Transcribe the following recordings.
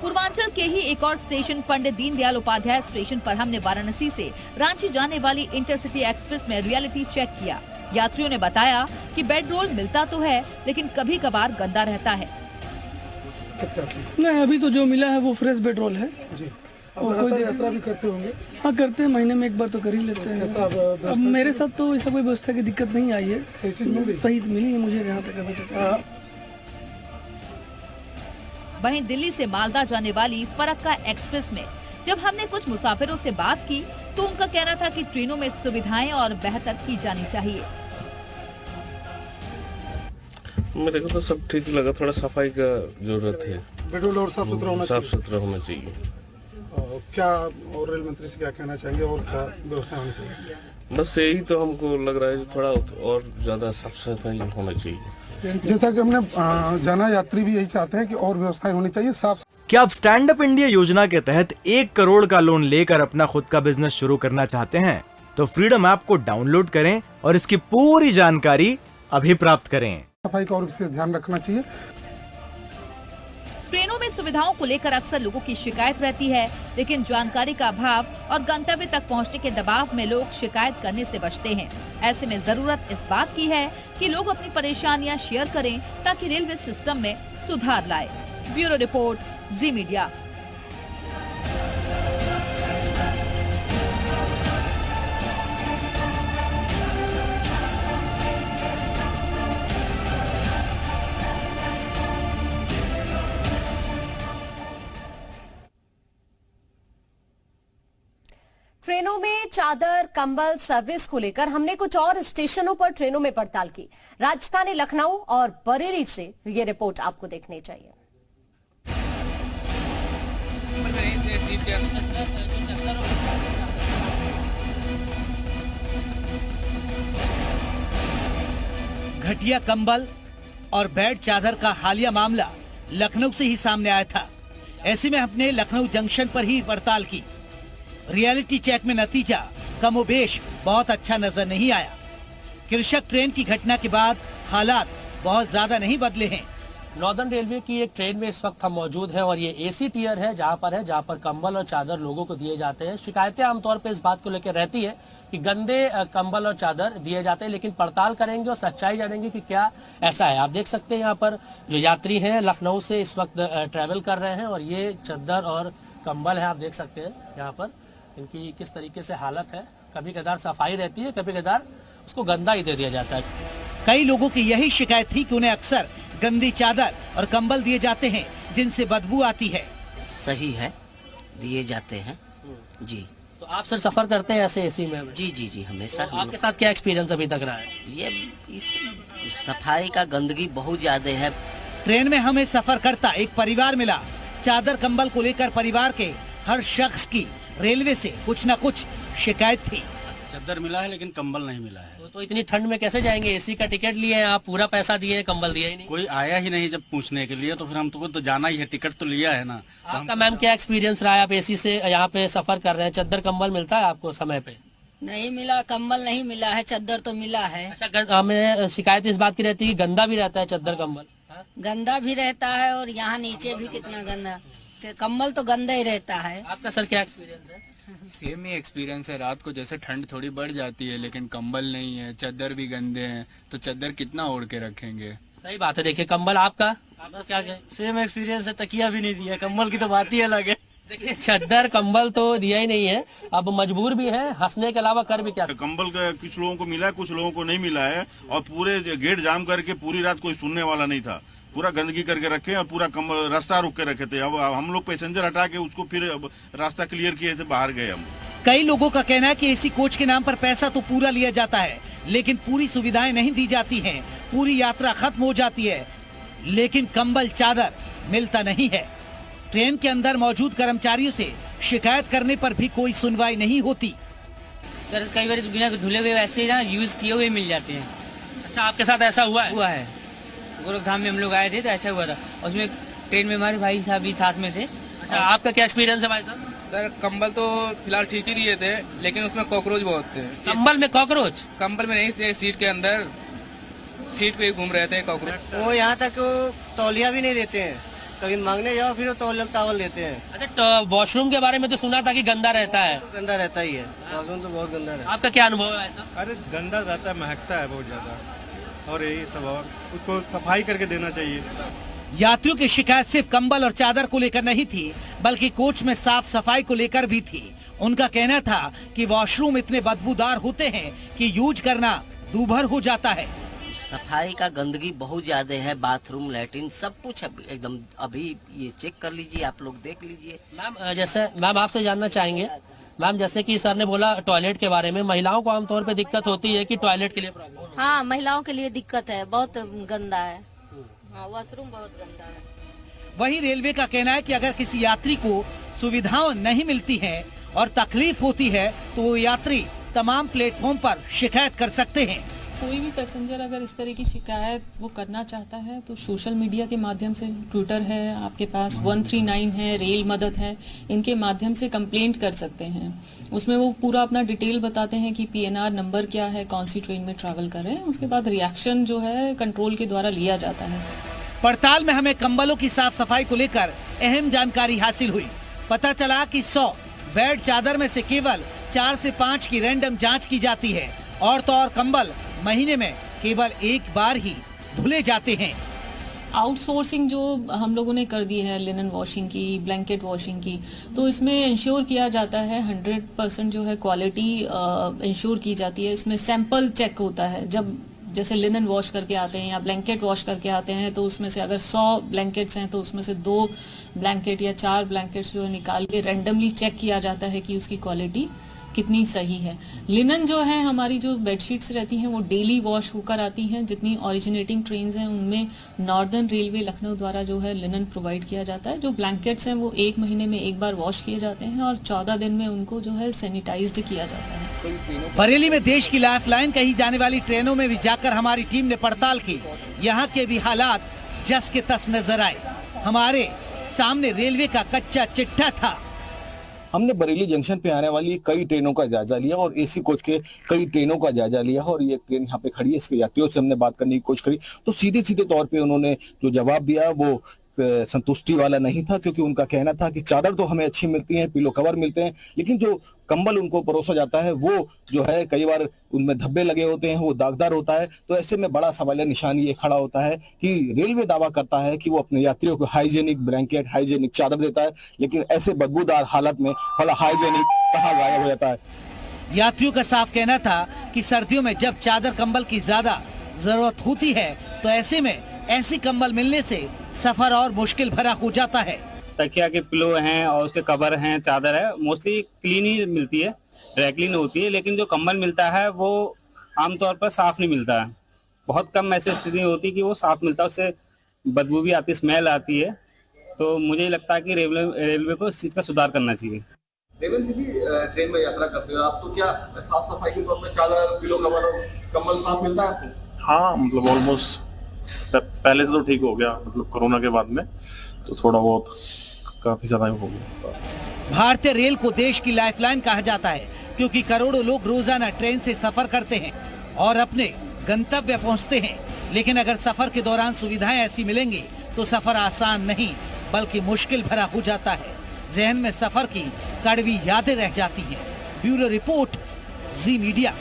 पूर्वांचल के ही एक और स्टेशन पंडित दीनदयाल उपाध्याय स्टेशन पर हमने वाराणसी से रांची जाने वाली इंटरसिटी एक्सप्रेस में रियलिटी चेक किया। यात्रियों ने बताया कि बेड रोल मिलता तो है, लेकिन कभी कभार गंदा रहता है। नहीं, अभी तो जो मिला है वो फ्रेश बेड रोल है जी। अब यात्रा भी करते होंगे? हाँ, करते हैं, महीने में एक बार तो कर ही लेते हैं। अब मेरे साथ तो ऐसा कोई व्यवस्था की दिक्कत नहीं आई है। सही चीज मिल गई? सही मिली है मुझे यहाँ तक अभी तक। वहीं दिल्ली से मालदा जाने वाली फरक्का एक्सप्रेस में जब हमने कुछ मुसाफिरों से बात की तो उनका कहना था कि ट्रेनों में सुविधाएं और बेहतर की जानी चाहिए। मेरे को तो सब ठीक लगा, थोड़ा सफाई का जरूरत है। बेडरोल और साफ सुथरा होना चाहिए। साफ सुथरा होना चाहिए। क्या और रेल मंत्री से क्या कहना चाहेंगे और क्या व्यवस्था होनी चाहिए? बस यही तो हमको लग रहा है, थोड़ा और ज्यादा साफ सफाई होना चाहिए। जैसा कि हमने जाना, यात्री भी यही चाहते हैं कि और व्यवस्थाएं होनी चाहिए साफ। क्या आप स्टैंड अप इंडिया योजना के तहत 1 करोड़ का लोन लेकर अपना खुद का बिजनेस शुरू करना चाहते हैं? तो फ्रीडम ऐप को डाउनलोड करें और इसकी पूरी जानकारी अभी प्राप्त करें। सफाई का और विशेष ध्यान रखना चाहिए। ट्रेनों में सुविधाओं को लेकर अक्सर लोगों की शिकायत रहती है, लेकिन जानकारी का अभाव और गंतव्य तक पहुंचने के दबाव में लोग शिकायत करने से बचते हैं। ऐसे में जरूरत इस बात की है कि लोग अपनी परेशानियां शेयर करें ताकि रेलवे सिस्टम में सुधार लाए। ब्यूरो रिपोर्ट, जी मीडिया। ट्रेनों में चादर कंबल सर्विस को लेकर हमने कुछ और स्टेशनों पर ट्रेनों में पड़ताल की। राजधानी लखनऊ और बरेली से ये रिपोर्ट आपको देखनी चाहिए। घटिया कंबल और बेड चादर का हालिया मामला लखनऊ से ही सामने आया था। ऐसे में हमने लखनऊ जंक्शन पर ही पड़ताल की। रियलिटी चेक में नतीजा कमोबेश बहुत अच्छा नजर नहीं आया। कृषक ट्रेन की घटना के बाद हालात बहुत ज्यादा नहीं बदले हैं। नॉर्दर्न रेलवे की एक ट्रेन में इस वक्त हम मौजूद हैं और ये एसी टियर है जहां पर कंबल और चादर लोगों को दिए जाते हैं। शिकायतें आमतौर पे इस बात को लेकर रहती है कि गंदे कंबल और चादर दिए जाते हैं, लेकिन पड़ताल करेंगे और सच्चाई जानेंगे कि क्या ऐसा है। आप देख सकते हैं यहाँ पर जो यात्री हैं लखनऊ से इस वक्त ट्रेवल कर रहे हैं और ये चादर और कंबल है, आप देख सकते हैं यहाँ पर इनकी किस तरीके से हालत है। कभी कदार सफाई रहती है, कभी कदार उसको गंदा ही दे दिया जाता है। कई लोगों की यही शिकायत थी कि उन्हें अक्सर गंदी चादर और कंबल दिए जाते हैं जिनसे बदबू आती है। सही है, दिए जाते हैं जी। तो आप सर सफर करते हैं ऐसे एसी में? जी जी जी, हमेशा। तो आपके साथ क्या एक्सपीरियंस अभी तक रहा है? ये इस सफाई का गंदगी बहुत ज्यादा है। ट्रेन में हमें सफर करता एक परिवार मिला। चादर कंबल को लेकर परिवार के हर शख्स की रेलवे से कुछ न कुछ शिकायत थी। चादर मिला है लेकिन कंबल नहीं मिला है। तो इतनी ठंड में कैसे जाएंगे? एसी का टिकट लिए हैं आप, पूरा पैसा दिए, कंबल दिया ही नहीं। कोई आया ही नहीं जब पूछने के लिए, तो फिर हम तो जाना ही है, टिकट तो लिया है ना। आपका मैम क्या एक्सपीरियंस रहा है? आप एसी से यहाँ पे सफर कर रहे हैं, चादर कंबल मिलता है आपको समय पे? नहीं मिला, कंबल नहीं मिला है, चादर तो मिला है। अच्छा, हमें शिकायत इस बात की रहती है कि गंदा भी रहता है चादर कंबल? गंदा भी रहता है और यहाँ नीचे भी कितना गंदा, कंबल तो गंदा ही रहता है। आपका सर क्या एक्सपीरियंस है? सेम ही एक्सपीरियंस है। रात को जैसे ठंड थोड़ी बढ़ जाती है लेकिन कंबल नहीं है, चादर भी गंदे हैं, तो चादर कितना ओढ़ के रखेंगे। सही बात है। देखिए कंबल आपका क्या है? सेम एक्सपीरियंस है, तकिया भी नहीं दिया, कंबल की तो बात ही अलग है। देखिए चादर कंबल तो दिया ही नहीं है, अब मजबूर भी है, हंसने के अलावा कर भी क्या। कंबल का कुछ लोगों को मिला है, कुछ लोगों को नहीं मिला है, और पूरे गेट जाम करके पूरी रात कोई सुनने वाला नहीं था। पूरा गंदगी करके रखे और पूरा रास्ता रोक के रखे थे। अब हम लोग पैसेंजर हटा के उसको फिर रास्ता क्लियर किए थे, बाहर गए हम। कई लोगों का कहना है कि एसी कोच के नाम पर पैसा तो पूरा लिया जाता है, लेकिन पूरी सुविधाएं नहीं दी जाती हैं। पूरी यात्रा खत्म हो जाती है लेकिन कंबल चादर मिलता नहीं है। ट्रेन के अंदर मौजूद कर्मचारियों से शिकायत करने पर भी कोई सुनवाई नहीं होती। सर कई बार बिना धुले हुए वैसे ना यूज किए हुए मिल जाते हैं। अच्छा, आपके साथ ऐसा हुआ है? हुआ है, गोरखधाम में हम लोग आए थे तो ऐसा हुआ था। उसमें ट्रेन में हमारे भाई साहब भी साथ में थे। अच्छा, आपका क्या एक्सपीरियंस है भाई साहब? सर कंबल तो फिलहाल ठीक ही दिए थे लेकिन उसमें कॉकरोच बहुत थे। कंबल में कॉकरोच? कंबल में नहीं, सीट के अंदर सीट पे घूम रहे थे कॉकरोच। वो यहाँ तक तौलिया भी नहीं देते हैं, कभी मांगने जाओ फिर टॉवल लेते हैं। अच्छा, तो वॉशरूम के बारे में तो सुना था कि गंदा रहता है। गंदा रहता ही है, वॉशरूम तो बहुत गंदा रहता है। आपका क्या अनुभव है ऐसा? अरे गंदा रहता है, महकता है बहुत ज्यादा, और यही सब, और उसको सफाई करके देना चाहिए। यात्रियों की शिकायत सिर्फ कंबल और चादर को लेकर नहीं थी, बल्कि कोच में साफ सफाई को लेकर भी थी। उनका कहना था कि वॉशरूम इतने बदबूदार होते हैं कि यूज करना दूभर हो जाता है। सफाई का गंदगी बहुत ज्यादा है, बाथरूम लैट्रिन सब कुछ एकदम, अभी ये चेक कर लीजिए, आप लोग देख लीजिए। मैम, जैसे मैम आपसे जानना चाहेंगे, मैम जैसे कि सर ने बोला टॉयलेट के बारे में, महिलाओं को आमतौर पे दिक्कत होती है कि टॉयलेट के लिए प्रॉब्लम। हाँ, महिलाओं के लिए दिक्कत है, बहुत गंदा है। हाँ, वॉशरूम बहुत गंदा है। वही रेलवे का कहना है कि अगर किसी यात्री को सुविधाएं नहीं मिलती हैं और तकलीफ होती है तो वो यात्री तमाम प्लेटफॉर्म पर शिकायत कर सकते हैं। कोई भी पैसेंजर अगर इस तरह की शिकायत वो करना चाहता है तो सोशल मीडिया के माध्यम से, ट्विटर है आपके पास, 139 है, रेल मदद है, इनके माध्यम से कंप्लेंट कर सकते हैं। उसमें वो पूरा अपना डिटेल बताते हैं कि PNR नंबर क्या है, कौन सी ट्रेन में ट्रैवल कर रहे हैं। उसके बाद रिएक्शन जो है कंट्रोल के द्वारा लिया जाता है। पड़ताल में हमें कंबलों की साफ सफाई को लेकर अहम जानकारी हासिल हुई। पता चला कि 100 बेड चादर में से केवल 4 से 5 की रैंडम जांच की जाती है, और तो और कंबल महीने में केवल एक बार ही धुले जाते हैं। आउटसोर्सिंग जो हम लोगों ने कर दी है लिनन वॉशिंग की, ब्लैंकेट वॉशिंग की, तो इसमें इंश्योर किया जाता है 100% जो है क्वालिटी इंश्योर की जाती है। इसमें सैंपल चेक होता है। जब जैसे लिनन वॉश करके आते हैं या ब्लैंकेट वॉश करके आते हैं तो उसमें से अगर 100 ब्लैंकेट्स हैं तो उसमें से 2 ब्लैंकेट या 4 ब्लैंकेट्स जो है निकाल के रैंडमली चेक किया जाता है कि उसकी क्वालिटी कितनी सही है। लिनन जो है, हमारी जो बेडशीट्स रहती हैं वो डेली वॉश होकर आती हैं। जितनी ओरिजिनेटिंग ट्रेन्स हैं उनमें नॉर्दर्न रेलवे लखनऊ द्वारा जो है लिनन प्रोवाइड किया जाता है। जो ब्लैंकेट्स हैं वो 1 महीने में एक बार वॉश किए जाते हैं और 14 दिन में उनको जो है सैनिटाइज्ड किया जाता है। बरेली में देश की लाइफलाइन कही जाने वाली ट्रेनों में भी जाकर हमारी टीम ने पड़ताल की। यहाँ के भी हालात जस के तस नजर आए। हमारे सामने रेलवे का कच्चा चिट्ठा था। हमने बरेली जंक्शन पे आने वाली कई ट्रेनों का जायजा लिया और एसी कोच के कई ट्रेनों का जायजा लिया, और ये ट्रेन यहाँ पे खड़ी है, इसके यात्रियों से हमने बात करने की कोशिश करी तो सीधे तौर पे उन्होंने जो जवाब दिया वो संतुष्टि वाला नहीं था, क्योंकि उनका कहना था कि चादर तो हमें अच्छी मिलती है, पिलो कवर मिलते हैं, लेकिन जो कंबल उनको परोसा जाता है वो जो है कई बार उनमें धब्बे लगे होते हैं, वो दागदार होता है। तो ऐसे में बड़ा सवालिया निशान ये खड़ा होता है कि रेलवे दावा करता है कि वो अपने यात्रियों को हाइजेनिक ब्लैंकेट, हाइजेनिक चादर देता है, लेकिन ऐसे बदबूदार हालत में भला हाइजेनिक कहाँ गायब हो जाता है। यात्रियों का साफ कहना था कि सर्दियों में जब चादर कंबल की ज्यादा जरूरत होती है तो ऐसे में ऐसी कंबल मिलने से सफर और मुश्किल भरा हो जाता है। तकिया के पिलो हैं और उसके कवर हैं, चादर है, मोस्टली क्लीन ही मिलती है, ड्राई क्लीन होती है, लेकिन जो कंबल मिलता है वो आमतौर पर साफ नहीं मिलता है। बहुत कम ऐसी स्थिति होती है कि वो साफ मिलता है, उससे बदबू भी आती, स्मेल आती है। तो मुझे लगता है कि रेलवे को इस चीज का सुधार करना चाहिए। रेलवे किसी ट्रेन में यात्रा करते हो आप तो क्या साफ सफाई के तौर पर चादर, पिलो कवर और कंबल साफ मिलता है आपको? हाँ, मतलब ऑलमोस्ट पहले से तो ठीक हो गया, मतलब कोरोना के बाद में तो थोड़ा बहुत काफी ज्यादा हो गया। भारतीय रेल को देश की लाइफलाइन कहा जाता है, क्योंकि करोड़ों लोग रोजाना ट्रेन से सफर करते हैं और अपने गंतव्य पहुंचते हैं। लेकिन अगर सफर के दौरान सुविधाएं ऐसी मिलेंगी तो सफर आसान नहीं बल्कि मुश्किल भरा हो जाता है। जहन में सफर की कड़वी यादें रह जाती हैं। ब्यूरो रिपोर्ट, जी मीडिया।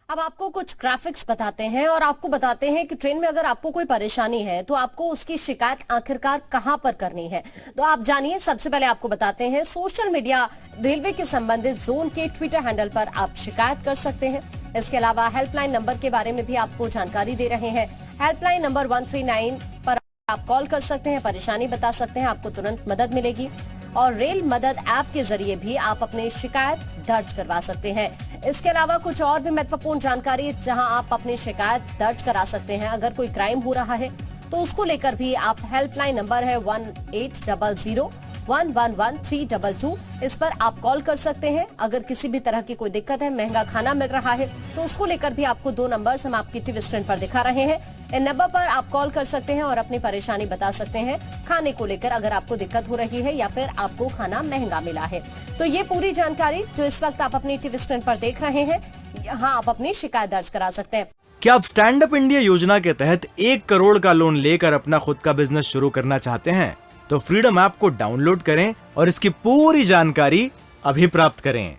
अब आपको कुछ ग्राफिक्स बताते हैं और आपको बताते हैं कि ट्रेन में अगर आपको कोई परेशानी है तो आपको उसकी शिकायत आखिरकार कहां पर करनी है। तो आप जानिए, सबसे पहले आपको बताते हैं सोशल मीडिया रेलवे के संबंधित जोन के ट्विटर हैंडल पर आप शिकायत कर सकते हैं। इसके अलावा हेल्पलाइन नंबर के बारे में भी आपको जानकारी दे रहे हैं। हेल्पलाइन नंबर 139 पर आप कॉल कर सकते हैं, परेशानी बता सकते हैं, आपको तुरंत मदद मिलेगी। और रेल मदद ऐप के जरिए भी आप अपनी शिकायत दर्ज करवा सकते हैं। इसके अलावा कुछ और भी महत्वपूर्ण जानकारी जहां आप अपनी शिकायत दर्ज करा सकते हैं। अगर कोई क्राइम हो रहा है तो उसको लेकर भी आप हेल्पलाइन नंबर है 1800-111-322, इस पर आप कॉल कर सकते हैं। अगर किसी भी तरह की कोई दिक्कत है, महंगा खाना मिल रहा है, तो उसको लेकर भी आपको 2 नंबर्स हम आपकी टीवी स्क्रीन पर दिखा रहे हैं। इन नंबर पर आप कॉल कर सकते हैं और अपनी परेशानी बता सकते हैं खाने को लेकर, अगर आपको दिक्कत हो रही है या फिर आपको खाना महंगा मिला है। तो ये पूरी जानकारी जो इस वक्त आप अपनी टीवी स्क्रीन पर देख रहे हैं, यहाँ आप अपनी शिकायत दर्ज करा सकते हैं। क्या आप स्टैंड अप इंडिया योजना के तहत 1 करोड़ का लोन लेकर अपना खुद का बिजनेस शुरू करना चाहते हैं? तो फ्रीडम ऐप को डाउनलोड करें और इसकी पूरी जानकारी अभी प्राप्त करें।